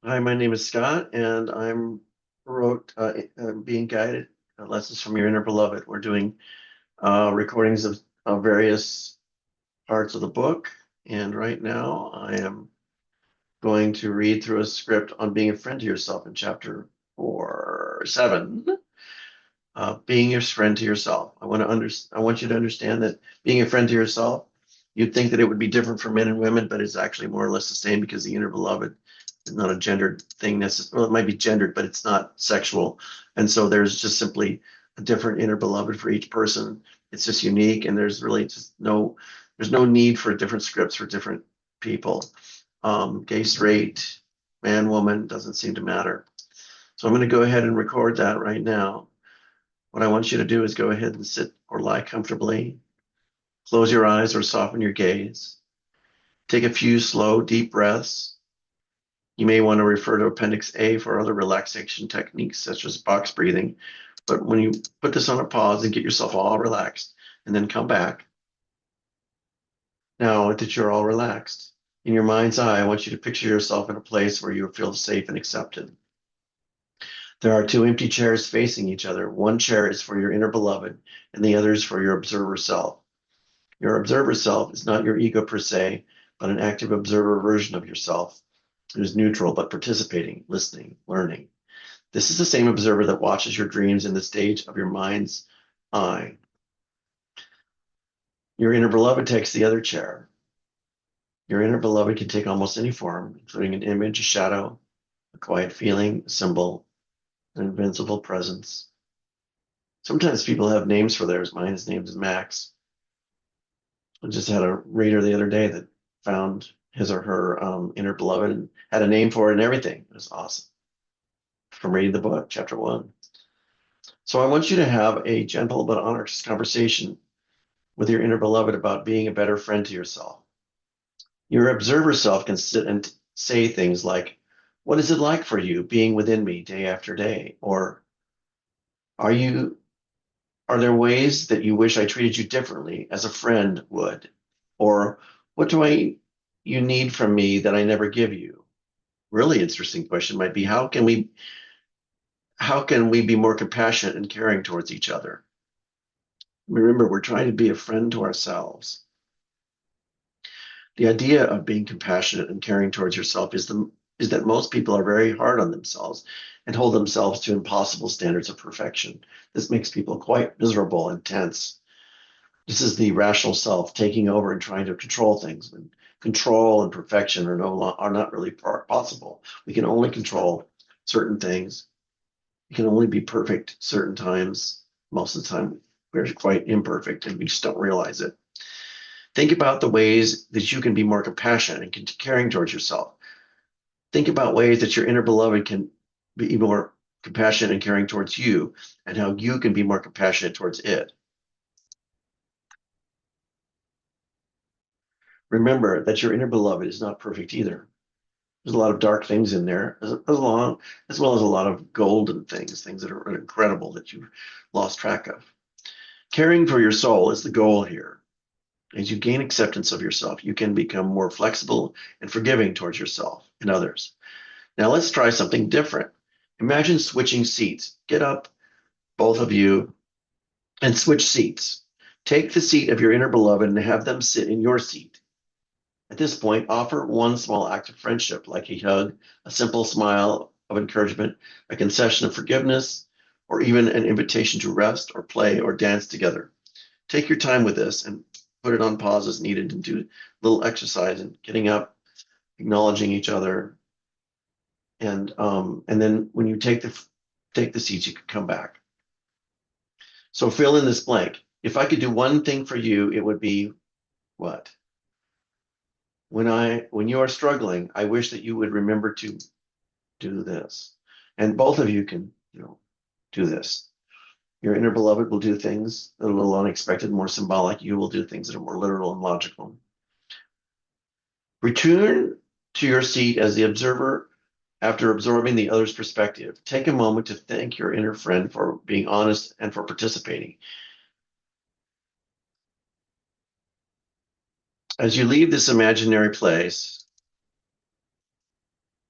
Hi, my name is Scott, and I'm wrote Being Guided Lessons from Your Inner Beloved. We're doing recordings of various parts of the book, and right now I am going to read through a script on being a friend to yourself in chapter 7. Being your friend to yourself. I want you to understand that being a friend to yourself, you'd think that it would be different for men and women, but it's actually more or less the same because the inner beloved is not a gendered thing necessarily. Well, it might be gendered, but it's not sexual. And so there's just simply a different inner beloved for each person. It's just unique, and there's no need for different scripts for different people. Gay, straight, man, woman, doesn't seem to matter. So I'm going to go ahead and record that right now. What I want you to do is go ahead and sit or lie comfortably. Close your eyes or soften your gaze. Take a few slow, deep breaths. You may want to refer to Appendix A for other relaxation techniques, such as box breathing. But when you put this on a pause and get yourself all relaxed, and then come back, now that you're all relaxed, in your mind's eye, I want you to picture yourself in a place where you feel safe and accepted. There are two empty chairs facing each other. One chair is for your inner beloved, and the other is for your observer self. Your observer self is not your ego per se, but an active observer version of yourself who is neutral but participating, listening, learning. This is the same observer that watches your dreams in the stage of your mind's eye. Your inner beloved takes the other chair. Your inner beloved can take almost any form, including an image, a shadow, a quiet feeling, a symbol, an invincible presence. Sometimes people have names for theirs. Mine's name is Max. I just had a reader the other day that found his or her inner beloved and had a name for it and everything. It was awesome from reading the book, chapter 1. So I want you to have a gentle but honest conversation with your inner beloved about being a better friend to yourself. Your observer self can sit and say things like, "What is it like for you being within me day after day?" Or, "Are you are there ways that you wish I treated you differently as a friend would?" Or, "What do I you need from me that I never give you?" Really interesting question might be, how can we be more compassionate and caring towards each other? Remember, we're trying to be a friend to ourselves. The idea of being compassionate and caring towards yourself is that most people are very hard on themselves and hold themselves to impossible standards of perfection. This makes people quite miserable and tense. This is the rational self taking over and trying to control things. And control and perfection are not really possible. We can only control certain things. We can only be perfect certain times. Most of the time, we're quite imperfect and we just don't realize it. Think about the ways that you can be more compassionate and caring towards yourself. Think about ways that your inner beloved can be more compassionate and caring towards you, and how you can be more compassionate towards it. Remember that your inner beloved is not perfect either. There's a lot of dark things in there, as well as a lot of golden things, things that are incredible that you've lost track of. Caring for your soul is the goal here. As you gain acceptance of yourself, you can become more flexible and forgiving towards yourself and others. Now let's try something different. Imagine switching seats. Get up, both of you, and switch seats. Take the seat of your inner beloved and have them sit in your seat. At this point, offer one small act of friendship, like a hug, a simple smile of encouragement, a concession of forgiveness, or even an invitation to rest or play or dance together. Take your time with this and put it on pause as needed and do a little exercise and getting up, acknowledging each other, and then when you take the seats, you can come back. So fill in this blank. If I could do one thing for you, it would be what? When you are struggling, I wish that you would remember to do this. And both of you can, do this. Your inner beloved will do things that are a little unexpected, more symbolic. You will do things that are more literal and logical. Return to your seat as the observer after absorbing the other's perspective. Take a moment to thank your inner friend for being honest and for participating. As you leave this imaginary place,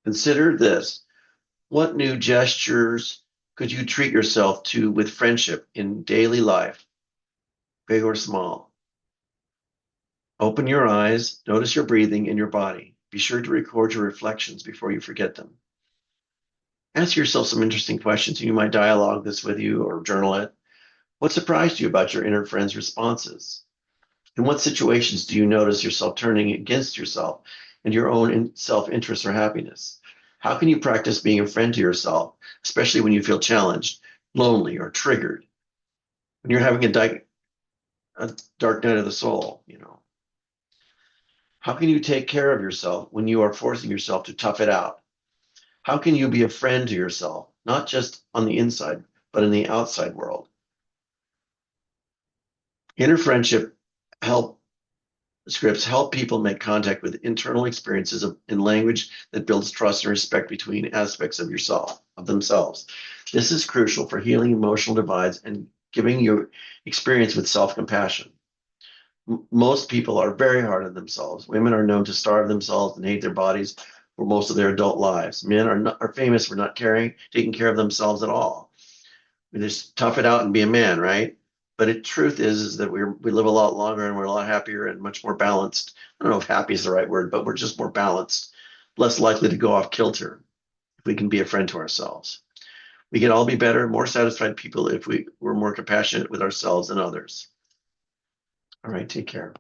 Consider this. What new gestures could you treat yourself to with friendship in daily life, big or small? Open your eyes, notice your breathing and your body. Be sure to record your reflections before you forget them. Ask yourself some interesting questions. You might dialogue this with you or journal it. What surprised you about your inner friend's responses? In what situations do you notice yourself turning against yourself and your own self-interest or happiness? How can you practice being a friend to yourself, especially when you feel challenged, lonely, or triggered? When you're having a dark night of the soul, How can you take care of yourself when you are forcing yourself to tough it out? How can you be a friend to yourself, not just on the inside, but in the outside world? Inner friendship help scripts help people make contact with internal experiences in language that builds trust and respect between aspects of themselves. This is crucial for healing emotional divides and giving you experience with self-compassion. Most people are very hard on themselves. Women are known to starve themselves and hate their bodies for most of their adult lives. Men are famous for not taking care of themselves at all. We just tough it out and be a man, right? But the truth is that we live a lot longer and we're a lot happier and much more balanced. I don't know if happy is the right word, but we're just more balanced, less likely to go off kilter if we can be a friend to ourselves. We can all be better, more satisfied people if we were more compassionate with ourselves and others. All right, take care.